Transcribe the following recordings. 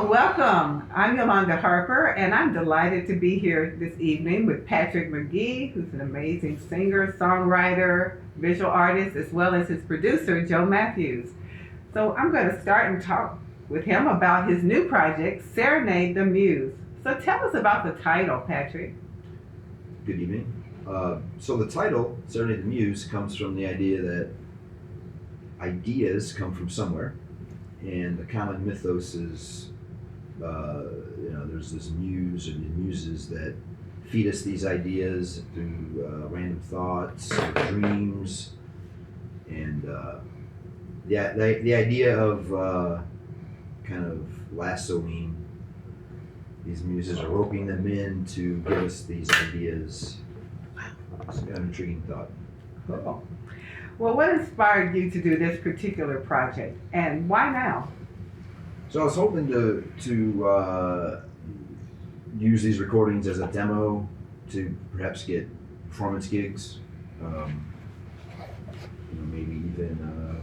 Well, welcome. I'm Yolanda Harper, and I'm delighted to be here this evening with Patrick McGee, who's an amazing singer, songwriter, visual artist, as well as his producer, Joe Matthews. So I'm going to start and talk with him about his new project, Serenade the Muse. So tell us about the title, Patrick. Good evening. So the title, Serenade the Muse, comes from the idea that ideas come from somewhere, and the common mythos is, there's this muse or the muses that feed us these ideas through random thoughts, or dreams, and the idea of kind of lassoing these muses or roping them in to give us these ideas. It's kind of an intriguing thought. Cool. Well, what inspired you to do this particular project, and why now? So I was hoping to use these recordings as a demo to perhaps get performance gigs, maybe even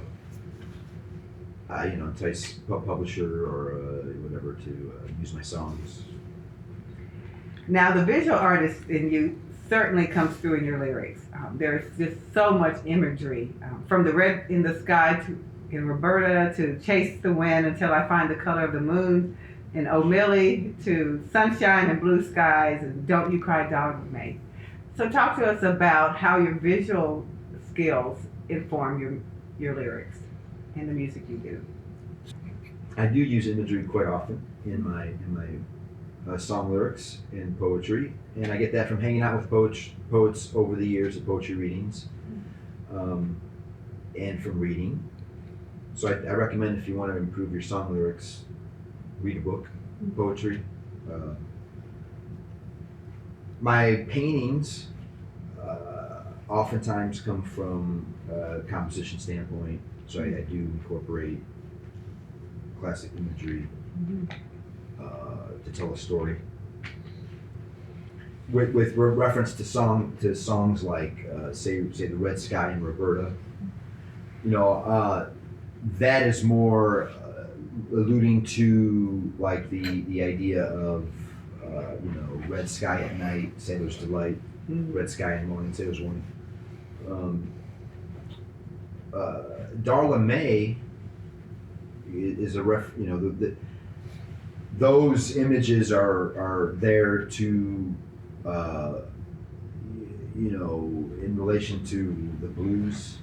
entice publisher or whatever to use my songs. Now, the visual artist in you certainly comes through in your lyrics. There's just so much imagery, from the red in the sky in Roberta to Chase the Wind Until I Find the Color of the Moon in O'Malley to Sunshine and Blue Skies and Don't You Cry Dog May. So talk to us about how your visual skills inform your lyrics and the music you do. I do use imagery quite often in my song lyrics and poetry, and I get that from hanging out with poets over the years at poetry readings, and from reading. So I recommend, if you want to improve your song lyrics, read a book, poetry. My paintings oftentimes come from a composition standpoint, so I do incorporate classic imagery to tell a story. With reference to songs like say the Red Sky in Roberta, that is more alluding to like the idea of red sky at night, sailor's delight, red sky in the morning, sailor's warning. Darla May is a those images are there to in relation to the blues,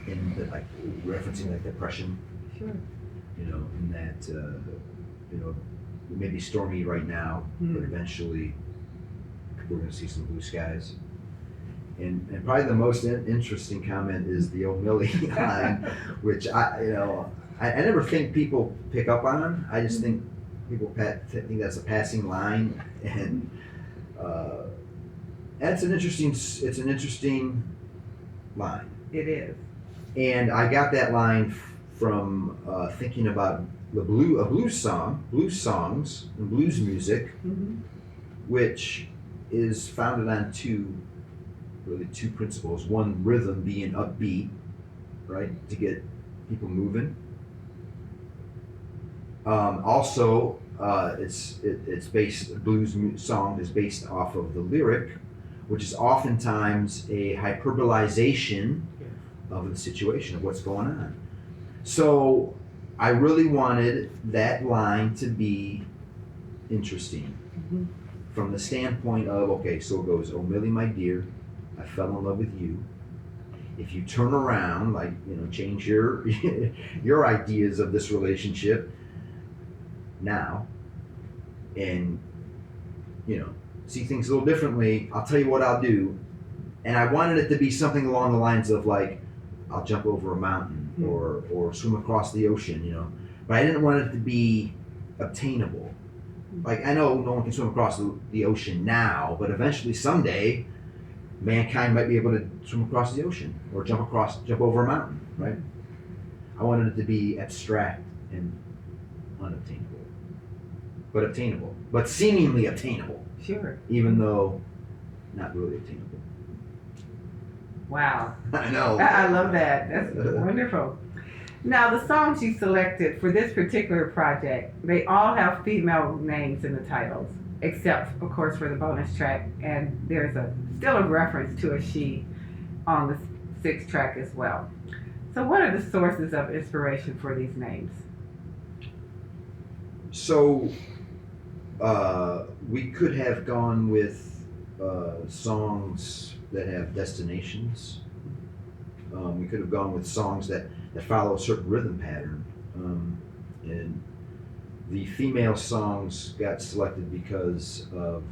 in the, like referencing like depression. Sure. In that it may be stormy right now, but eventually we're going to see some blue skies. And probably the most interesting comment is the O'Malley line, which I never think people pick up on. I just think people think that's a passing line, and it's an interesting line. It is. And I got that line from thinking about blues songs and blues music, which is founded on two principles. One, rhythm being upbeat, right, to get people moving. Also, it's based, song is based off of the lyric, which is oftentimes a hyperbolization of the situation, of what's going on. So I really wanted that line to be interesting from the standpoint of, okay, so it goes, "Oh Millie, my dear, I fell in love with you. If you turn around, like, change your your ideas of this relationship now, and see things a little differently, I'll tell you what I'll do." And I wanted it to be something along the lines of like, I'll jump over a mountain or swim across the ocean, but I didn't want it to be obtainable. Like, I know no one can swim across the ocean now, but eventually someday mankind might be able to swim across the ocean or jump over a mountain, right? I wanted it to be abstract and unobtainable, but obtainable, but seemingly obtainable. Sure. Even though not really obtainable. Wow. I know. I love that. That's wonderful. Now, the songs you selected for this particular project, they all have female names in the titles, except, of course, for the bonus track, and there's still a reference to a she on the sixth track as well. So, what are the sources of inspiration for these names? So, we could have gone with songs that have destinations. We could have gone with songs that follow a certain rhythm pattern. And the female songs got selected because of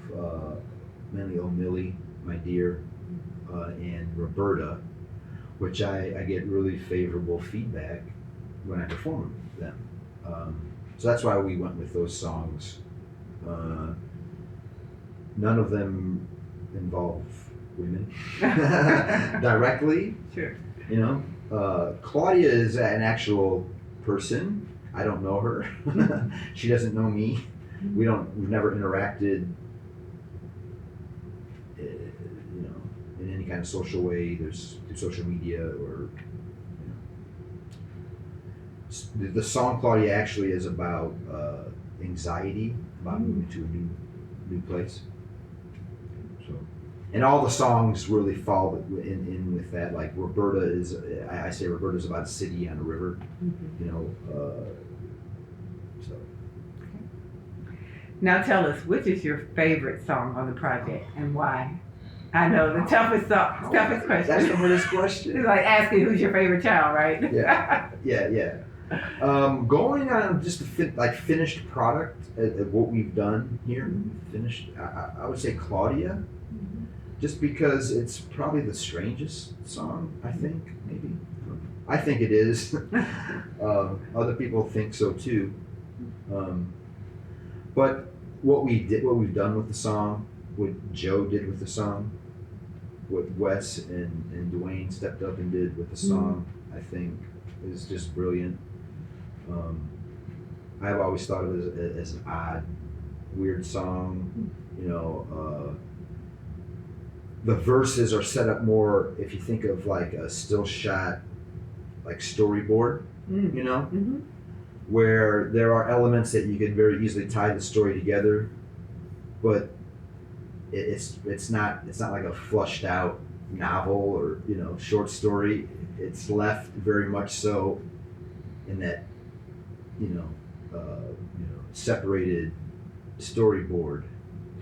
mainly Oh Millie, My Dear, and Roberta, which I get really favorable feedback when I perform them. So that's why we went with those songs. None of them involve women directly. Sure. You know, Claudia is an actual person. I don't know her. She doesn't know me. We've never interacted, you know, in any kind of social way. There's through social media or, you know. The song Claudia actually is about anxiety, about moving to a new place. So, and all the songs really fall in with that. Like Roberta is, I say Roberta's about a city on a river, you know. So. Now tell us, which is your favorite song on the project and why? I know the toughest question. That's the hardest question. It's like asking who's your favorite child, right? Yeah. Going on just the finished product at what we've done here, finished. I would say Claudia, just because it's probably the strangest song. I think maybe. I think it is. Other people think so too. But what we've done with the song, what Joe did with the song, what Wes and Dwayne stepped up and did with the song, I think is just brilliant. I've always thought of it as an odd, weird song. You know, the verses are set up more, if you think of like a still shot, like storyboard, you know, where there are elements that you could very easily tie the story together, but it's not like a flushed out novel or, you know, short story. It's left very much so in that, you know, separated storyboard,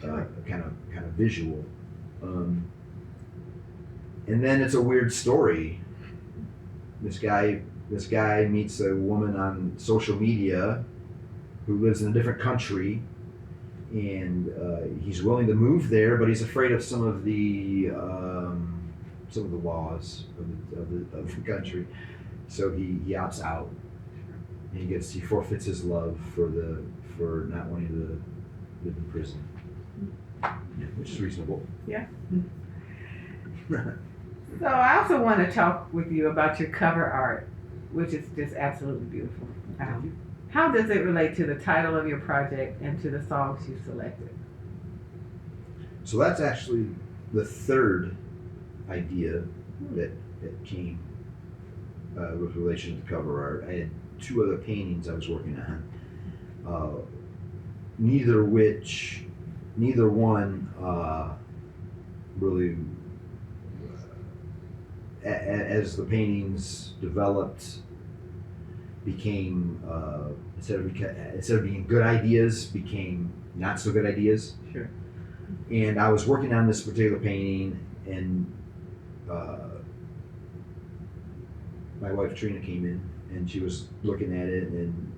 kind of visual, and then it's a weird story. This guy meets a woman on social media who lives in a different country, and he's willing to move there, but he's afraid of some of the laws of the country, so he opts out. And he forfeits his love for not wanting to live in prison, which is reasonable. Yeah. So I also want to talk with you about your cover art, which is just absolutely beautiful. How does it relate to the title of your project and to the songs you selected? So that's actually the third idea that came with relation to cover art. I had 2 other paintings I was working on, neither one really, as the paintings developed, became instead of being good ideas, became not so good ideas. Sure. And I was working on this particular painting, and my wife Trina came in, and she was looking at it, and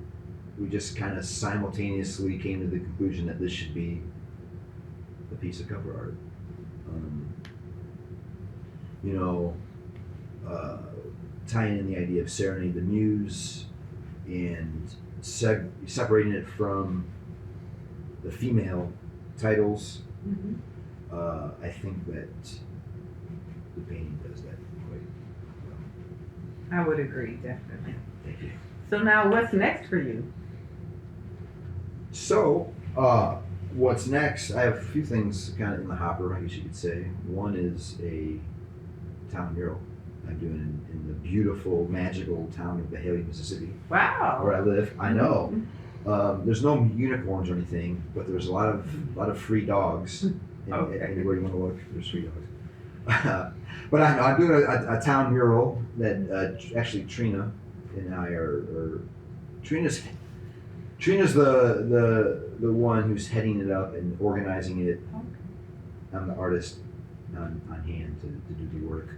we just kind of simultaneously came to the conclusion that this should be a piece of cover art. You know, tying in the idea of Serenade the Muse and separating it from the female titles. I think that the painting does that quite well. I would agree, definitely. Thank you. So now what's next for you? So, what's next? I have a few things kind of in the hopper, I guess you could say. One is a town mural. I'm doing in the beautiful, magical town of Byhalia, Mississippi, Wow. where I live. I know. There's no unicorns or anything, but there's a lot of free dogs. Okay. Anywhere you want to look, there's free dogs. But I'm doing a town mural that actually Trina and I are Trina's the one who's heading it up and organizing it. Okay. I'm the artist on hand to do the work.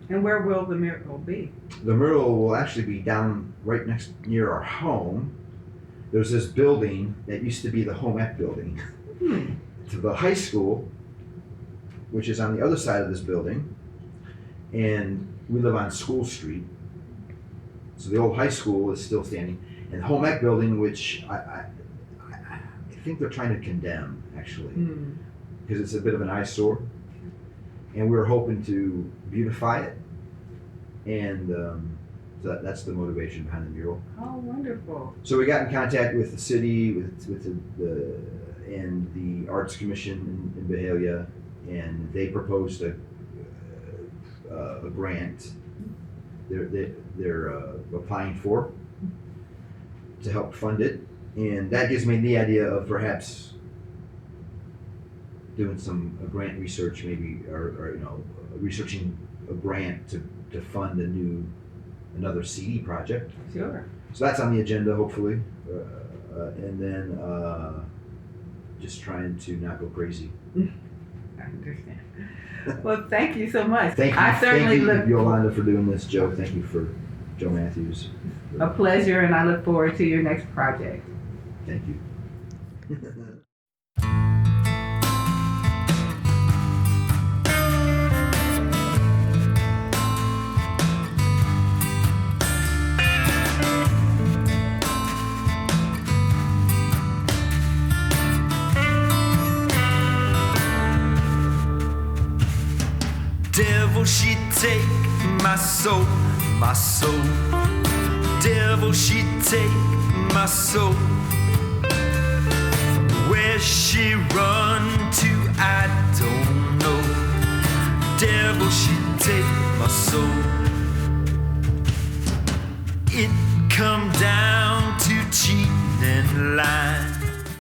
And where will the mural be? The mural will actually be down right near our home. There's this building that used to be the home ec building. To the high school, which is on the other side of this building, and we live on School Street. So the old high school is still standing, and the home ec building, which I think they're trying to condemn, actually, because it's a bit of an eyesore, and we're hoping to beautify it, and so that's the motivation behind the mural. Oh, wonderful. So we got in contact with the city, with and the Arts Commission in Byhalia, and they proposed a grant they're applying for to help fund it, and that gives me the idea of perhaps doing some grant research, maybe, or researching a grant to fund another CD project. Sure. So that's on the agenda, hopefully, and then just trying to not go crazy. I understand. Well, thank you so much. Thank you, I certainly thank you, Yolanda, for doing this. Joe, thank you for Joe Matthews. A pleasure, and I look forward to your next project. Thank you. Devil, she take my soul, my soul. Devil, she take my soul. Where she run to, I don't know. Devil, she take my soul. It come down to cheating and lying.